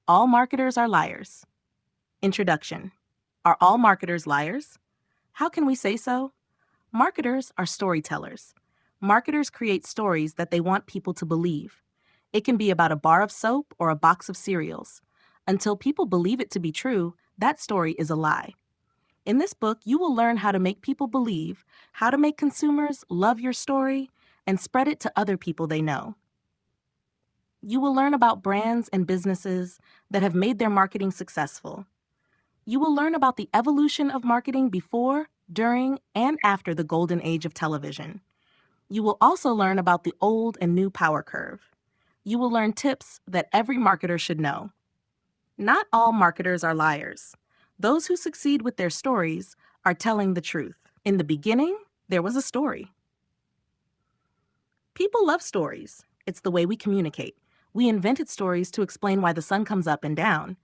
All marketers are liars. Introduction. Are all marketers liars? How can we say so? Marketers are storytellers. Marketers create stories that they want people to believe. It can be about a bar of soap or a box of cereals. Until people believe it to be true, that story is a lie. In this book, you will learn how to make people believe, how to make consumers love your story, and spread it to other people they know. You will learn about brands and businesses that have made their marketing successful. You will learn about the evolution of marketing before, during, and after the golden age of television. You will also learn about the old and new power curve. You will learn tips that every marketer should know. Not all marketers are liars. Those who succeed with their stories are telling the truth. In the beginning, there was a story. People love stories. It's the way we communicate. We invented stories to explain why the sun comes up and down.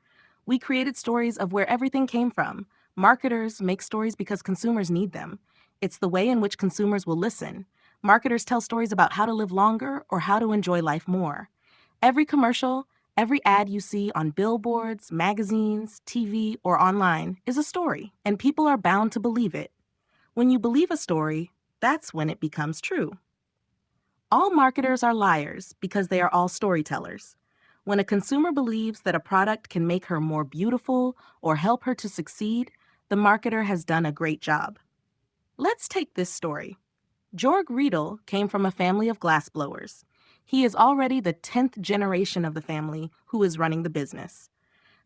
We created stories of where everything came from. Marketers make stories because consumers need them. It's the way in which consumers will listen. Marketers tell stories about how to live longer or how to enjoy life more. Every commercial, every ad you see on billboards, magazines, TV, or online is a story, and people are bound to believe it. When you believe a story, that's when it becomes true. All marketers are liars because they are all storytellers. When a consumer believes that a product can make her more beautiful or help her to succeed, the marketer has done a great job. Let's take this story. Georg Riedel came from a family of glassblowers. He is already the 10th generation of the family who is running the business.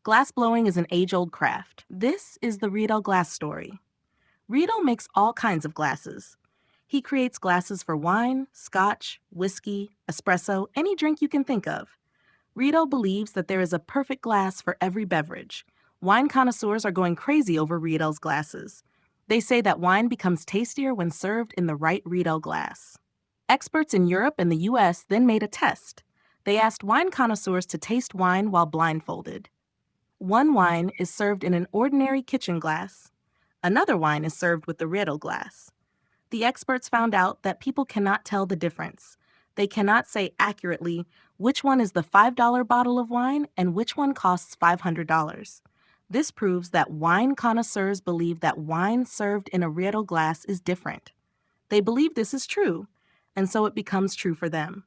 Glassblowing is an age-old craft. This is the Riedel glass story. Riedel makes all kinds of glasses. He creates glasses for wine, scotch, whiskey, espresso, any drink you can think of. Riedel believes that there is a perfect glass for every beverage. Wine connoisseurs are going crazy over Riedel's glasses. They say that wine becomes tastier when served in the right Riedel glass. Experts in Europe and the US then made a test. They asked wine connoisseurs to taste wine while blindfolded. One wine is served in an ordinary kitchen glass. Another wine is served with the Riedel glass. The experts found out that people cannot tell the difference. They cannot say accurately which one is the $5 bottle of wine and which one costs $500. This proves that wine connoisseurs believe that wine served in a Riedel glass is different. They believe this is true, and so it becomes true for them.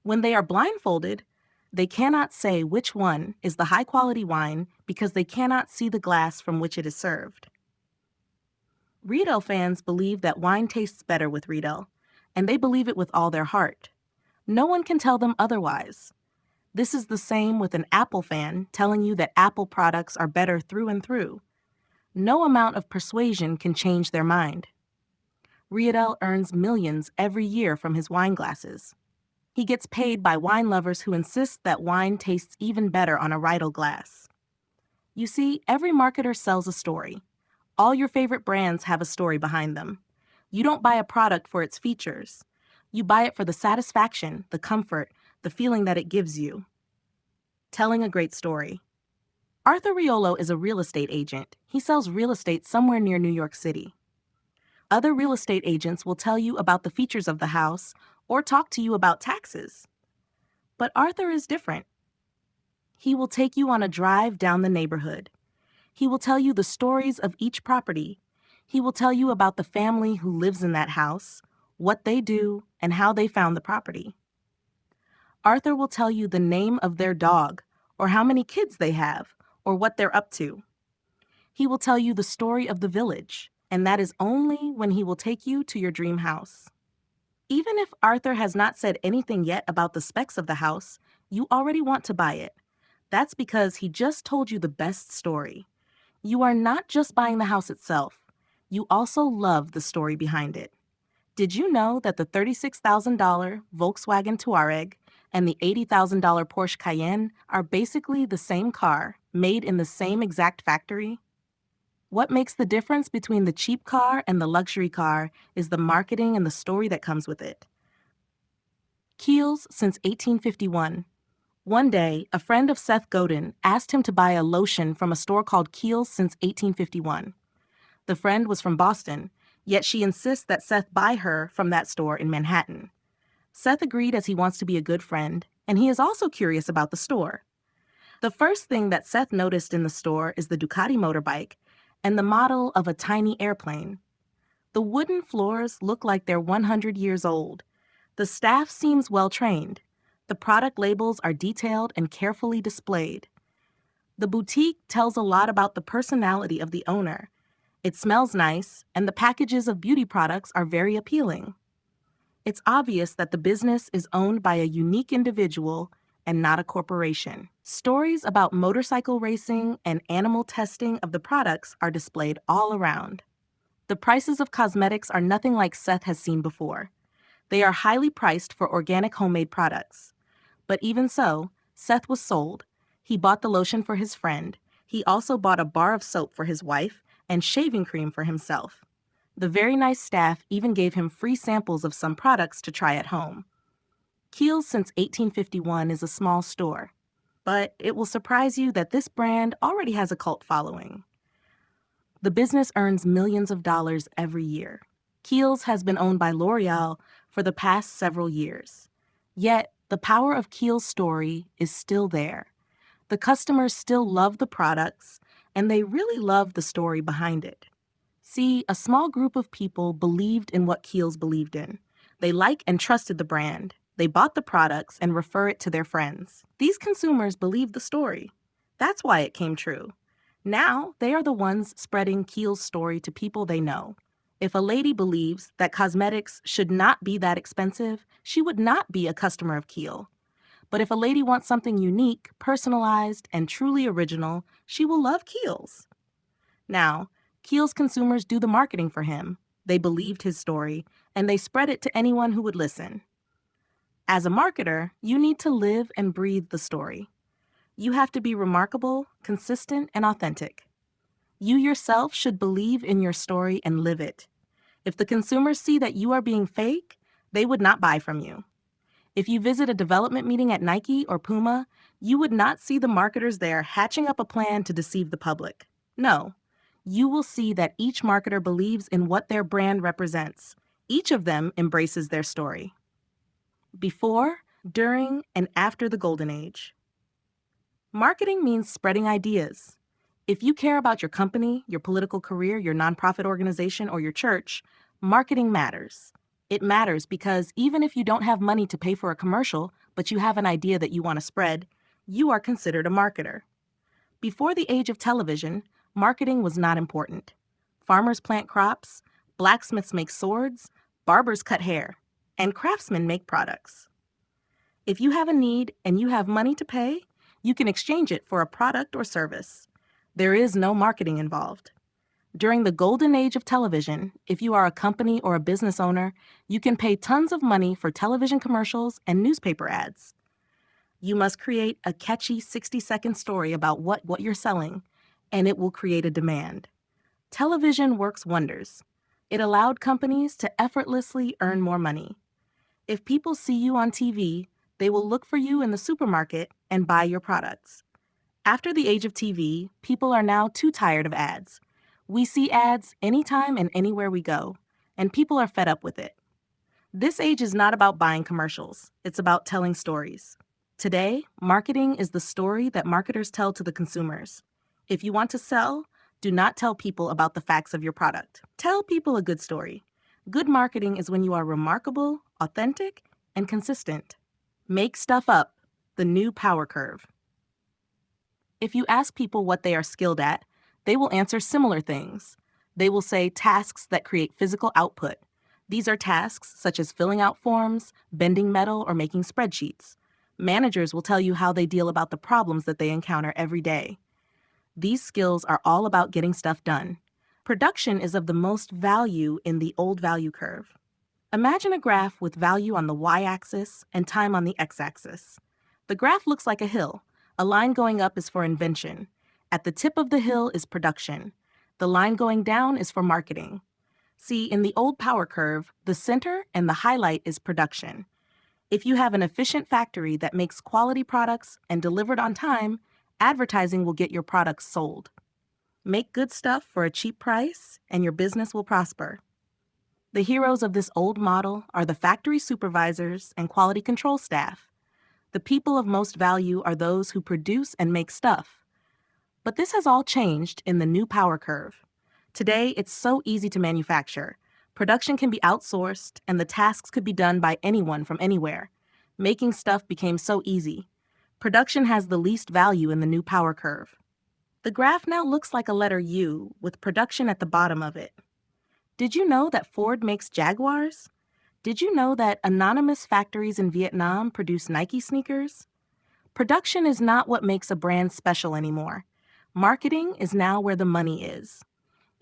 When they are blindfolded, they cannot say which one is the high-quality wine because they cannot see the glass from which it is served. Riedel fans believe that wine tastes better with Riedel, and they believe it with all their heart. No one can tell them otherwise. This is the same with an Apple fan telling you that Apple products are better through and through. No amount of persuasion can change their mind. Riedel earns millions every year from his wine glasses. He gets paid by wine lovers who insist that wine tastes even better on a Riedel glass. You see, every marketer sells a story. All your favorite brands have a story behind them. You don't buy a product for its features. You buy it for the satisfaction, the comfort, the feeling that it gives you. Telling a great story. Arthur Riolo is a real estate agent. He sells real estate somewhere near New York City. Other real estate agents will tell you about the features of the house or talk to you about taxes. But Arthur is different. He will take you on a drive down the neighborhood. He will tell you the stories of each property. He will tell you about the family who lives in that house, what they do, and how they found the property. Arthur will tell you the name of their dog, or how many kids they have, or what they're up to. He will tell you the story of the village, and that is only when he will take you to your dream house. Even if Arthur has not said anything yet about the specs of the house, you already want to buy it. That's because he just told you the best story. You are not just buying the house itself. You also love the story behind it. Did you know that the $36,000 Volkswagen Touareg and the $80,000 Porsche Cayenne are basically the same car, made in the same exact factory? What makes the difference between the cheap car and the luxury car is the marketing and the story that comes with it. Kiehl's since 1851. One day, a friend of Seth Godin asked him to buy a lotion from a store called Kiehl's since 1851. The friend was from Boston, yet she insists that Seth buy her from that store in Manhattan. Seth agreed as he wants to be a good friend, and he is also curious about the store. The first thing that Seth noticed in the store is the Ducati motorbike and the model of a tiny airplane. The wooden floors look like they're 100 years old. The staff seems well trained. The product labels are detailed and carefully displayed. The boutique tells a lot about the personality of the owner. It smells nice, and the packages of beauty products are very appealing. It's obvious that the business is owned by a unique individual and not a corporation. Stories about motorcycle racing and animal testing of the products are displayed all around. The prices of cosmetics are nothing like Seth has seen before. They are highly priced for organic homemade products. But even so, Seth was sold. He bought the lotion for his friend. He also bought a bar of soap for his wife and shaving cream for himself. The very nice staff even gave him free samples of some products to try at home. Kiehl's since 1851 is a small store, but it will surprise you that this brand already has a cult following. The business earns millions of dollars every year. Kiehl's has been owned by L'Oreal for the past several years. Yet, the power of Kiehl's story is still there. The customers still love the products, and they really love the story behind it. See, a small group of people believed in what Kiehl's believed in. They like and trusted the brand. They bought the products and refer it to their friends. These consumers believed the story. That's why it came true. Now, they are the ones spreading Kiehl's story to people they know. If a lady believes that cosmetics should not be that expensive, she would not be a customer of Kiehl. But if a lady wants something unique, personalized, and truly original, she will love Kiehl's. Now, Kiehl's consumers do the marketing for him. They believed his story, and they spread it to anyone who would listen. As a marketer, you need to live and breathe the story. You have to be remarkable, consistent, and authentic. You yourself should believe in your story and live it. If the consumers see that you are being fake, they would not buy from you. If you visit a development meeting at Nike or Puma, you would not see the marketers there hatching up a plan to deceive the public. No, you will see that each marketer believes in what their brand represents. Each of them embraces their story. Before, during, and after the Golden Age. Marketing means spreading ideas. If you care about your company, your political career, your nonprofit organization, or your church, marketing matters. It matters because even if you don't have money to pay for a commercial, but you have an idea that you want to spread, you are considered a marketer. Before the age of television, marketing was not important. Farmers plant crops, blacksmiths make swords, barbers cut hair, and craftsmen make products. If you have a need and you have money to pay, you can exchange it for a product or service. There is no marketing involved. During the golden age of television, if you are a company or a business owner, you can pay tons of money for television commercials and newspaper ads. You must create a catchy 60-second story about what you're selling, and it will create a demand. Television works wonders. It allowed companies to effortlessly earn more money. If people see you on TV, they will look for you in the supermarket and buy your products. After the age of TV, people are now too tired of ads. We see ads anytime and anywhere we go, and people are fed up with it. This age is not about buying commercials. It's about telling stories. Today, marketing is the story that marketers tell to the consumers. If you want to sell, do not tell people about the facts of your product. Tell people a good story. Good marketing is when you are remarkable, authentic, and consistent. Make stuff up, the new power curve. If you ask people what they are skilled at, they will answer similar things. They will say tasks that create physical output. These are tasks such as filling out forms, bending metal, or making spreadsheets. Managers will tell you how they deal about the problems that they encounter every day. These skills are all about getting stuff done. Production is of the most value in the old value curve. Imagine a graph with value on the y-axis and time on the x-axis. The graph looks like a hill. A line going up is for invention. At the tip of the hill is production. The line going down is for marketing. See, in the old power curve, the center and the highlight is production. If you have an efficient factory that makes quality products and delivered on time, advertising will get your products sold. Make good stuff for a cheap price, and your business will prosper. The heroes of this old model are the factory supervisors and quality control staff. The people of most value are those who produce and make stuff. But this has all changed in the new power curve. Today, it's so easy to manufacture. Production can be outsourced, and the tasks could be done by anyone from anywhere. Making stuff became so easy. Production has the least value in the new power curve. The graph now looks like a letter U, with production at the bottom of it. Did you know that Ford makes Jaguars? Did you know that anonymous factories in Vietnam produce Nike sneakers? Production is not what makes a brand special anymore. Marketing is now where the money is.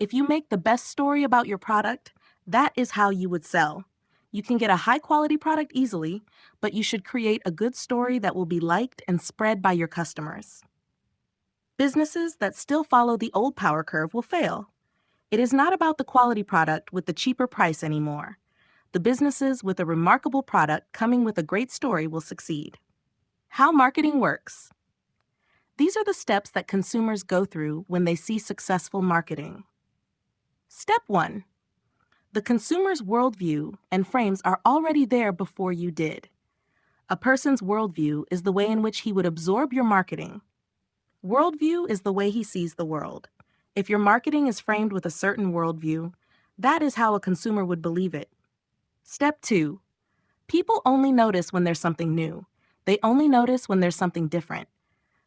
If you make the best story about your product, that is how you would sell. You can get a high-quality product easily, but you should create a good story that will be liked and spread by your customers. Businesses that still follow the old power curve will fail. It is not about the quality product with the cheaper price anymore. The businesses with a remarkable product coming with a great story will succeed. How marketing works. These are the steps that consumers go through when they see successful marketing. Step 1. The consumer's worldview and frames are already there before you did. A person's worldview is the way in which he would absorb your marketing. Worldview is the way he sees the world. If your marketing is framed with a certain worldview, that is how a consumer would believe it. Step 2. People only notice when there's something new. They only notice when there's something different.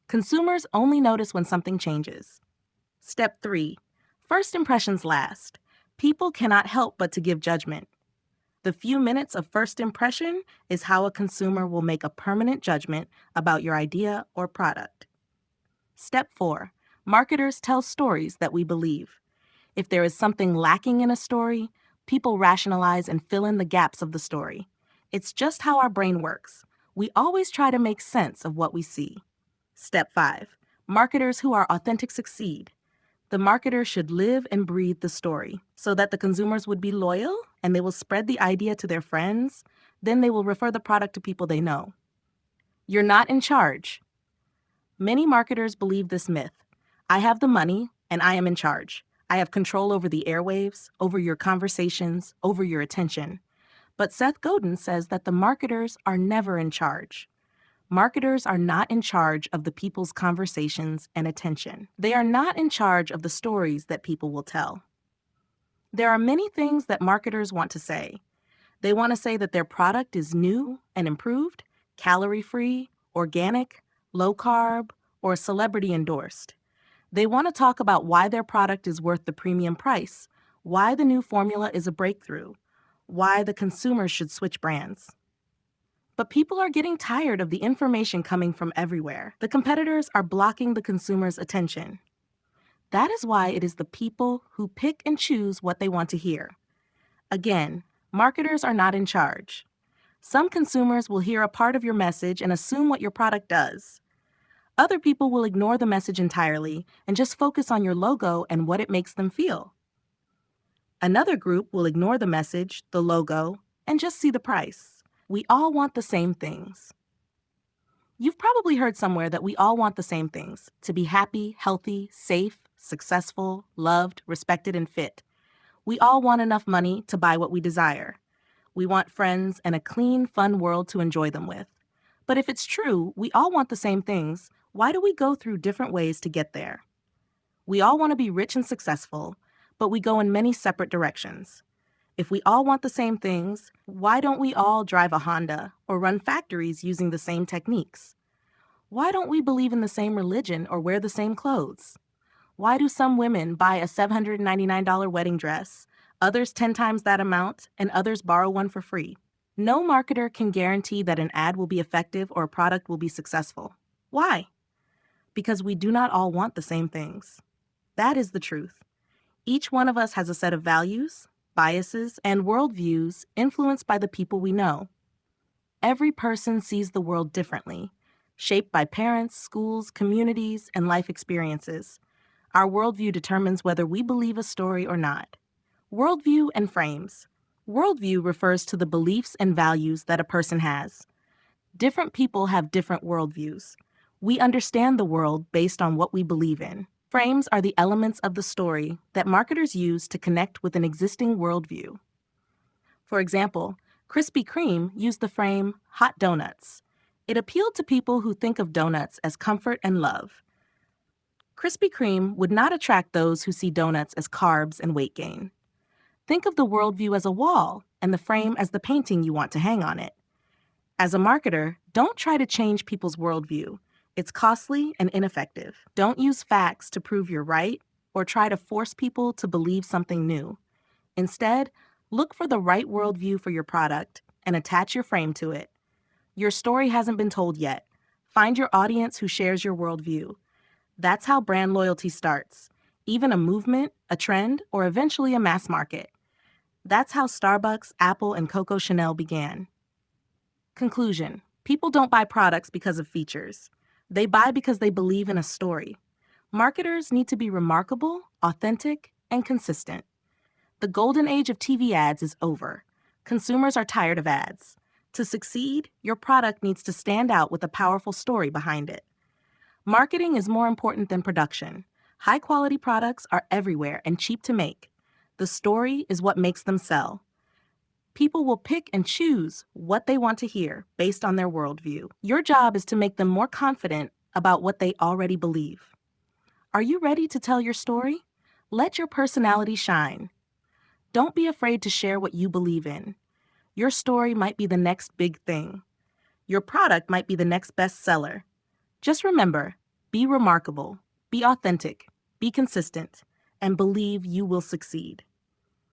Consumers only notice when something changes. Step 3. First impressions last. People cannot help but to give judgment. The few minutes of first impression is how a consumer will make a permanent judgment about your idea or product. Step 4. Marketers tell stories that we believe. If there is something lacking in a story, people rationalize and fill in the gaps of the story. It's just how our brain works. We always try to make sense of what we see. Step 5. Marketers who are authentic succeed. The marketer should live and breathe the story so that the consumers would be loyal and they will spread the idea to their friends. Then they will refer the product to people they know. You're not in charge. Many marketers believe this myth. I have the money and I am in charge. I have control over the airwaves, over your conversations, over your attention. But Seth Godin says that the marketers are never in charge. Marketers are not in charge of the people's conversations and attention. They are not in charge of the stories that people will tell. There are many things that marketers want to say. They want to say that their product is new and improved, calorie-free, organic, low-carb, or celebrity endorsed. They want to talk about why their product is worth the premium price, why the new formula is a breakthrough, why the consumers should switch brands. But people are getting tired of the information coming from everywhere. The competitors are blocking the consumer's attention. That is why it is the people who pick and choose what they want to hear. Again, marketers are not in charge. Some consumers will hear a part of your message and assume what your product does. Other people will ignore the message entirely and just focus on your logo and what it makes them feel. Another group will ignore the message, the logo, and just see the price. We all want the same things. You've probably heard somewhere that we all want the same things: to be happy, healthy, safe, successful, loved, respected, and fit. We all want enough money to buy what we desire. We want friends and a clean, fun world to enjoy them with. But if it's true, we all want the same things, why do we go through different ways to get there? We all want to be rich and successful, but we go in many separate directions. If we all want the same things, why don't we all drive a Honda or run factories using the same techniques? Why don't we believe in the same religion or wear the same clothes? Why do some women buy a $799 wedding dress, others 10 times that amount, and others borrow one for free? No marketer can guarantee that an ad will be effective or a product will be successful. Why? Because we do not all want the same things. That is the truth. Each one of us has a set of values, biases, and worldviews influenced by the people we know. Every person sees the world differently, shaped by parents, schools, communities, and life experiences. Our worldview determines whether we believe a story or not. Worldview and frames. Worldview refers to the beliefs and values that a person has. Different people have different worldviews. We understand the world based on what we believe in. Frames are the elements of the story that marketers use to connect with an existing worldview. For example, Krispy Kreme used the frame hot donuts. It appealed to people who think of donuts as comfort and love. Krispy Kreme would not attract those who see donuts as carbs and weight gain. Think of the worldview as a wall and the frame as the painting you want to hang on it. As a marketer, don't try to change people's worldview. It's costly and ineffective. Don't use facts to prove you're right or try to force people to believe something new. Instead, look for the right worldview for your product and attach your frame to it. Your story hasn't been told yet. Find your audience who shares your worldview. That's how brand loyalty starts. Even a movement, a trend, or eventually a mass market. That's how Starbucks, Apple, and Coco Chanel began. Conclusion: people don't buy products because of features. They buy because they believe in a story. Marketers need to be remarkable, authentic, and consistent. The golden age of TV ads is over. Consumers are tired of ads. To succeed, your product needs to stand out with a powerful story behind it. Marketing is more important than production. High-quality products are everywhere and cheap to make. The story is what makes them sell. People will pick and choose what they want to hear based on their worldview. Your job is to make them more confident about what they already believe. Are you ready to tell your story? Let your personality shine. Don't be afraid to share what you believe in. Your story might be the next big thing. Your product might be the next bestseller. Just remember, be remarkable, be authentic, be consistent, and believe you will succeed.